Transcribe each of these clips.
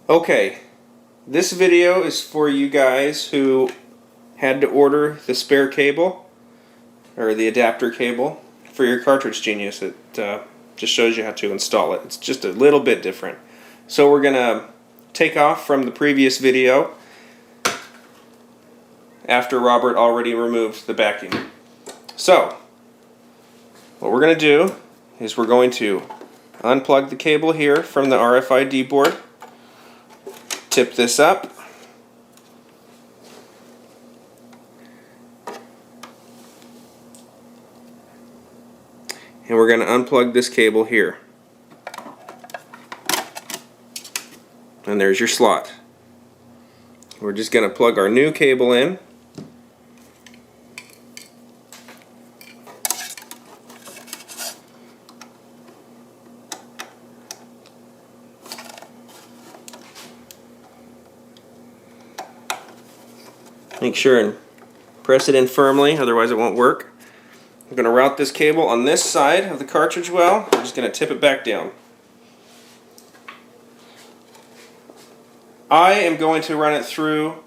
Okay, this video is for you guys who had to order the spare cable, or the adapter cable, for your Cartridgegenius. It just shows you how to install it. It's just a little bit different. So we're going to take off from the previous video after Robert already removed the backing. So, what we're going to do is we're going to unplug the cable here from the RFID board, tip this up, and we're going to unplug this cable here. And there's your slot. We're just going to plug our new cable in. Make sure and press it in firmly, otherwise it won't work. I'm going to route this cable on this side of the cartridge well. I'm just going to tip it back down. I am going to run it through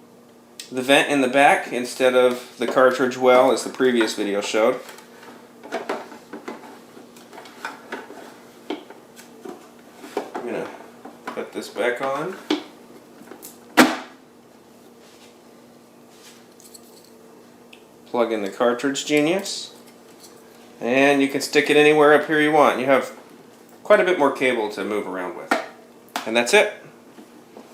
the vent in the back instead of the cartridge well as the previous video showed. I'm going to put this back on. Plug in the Cartridgegenius, and you can stick it anywhere up here you want. You have quite a bit more cable to move around with. And that's it.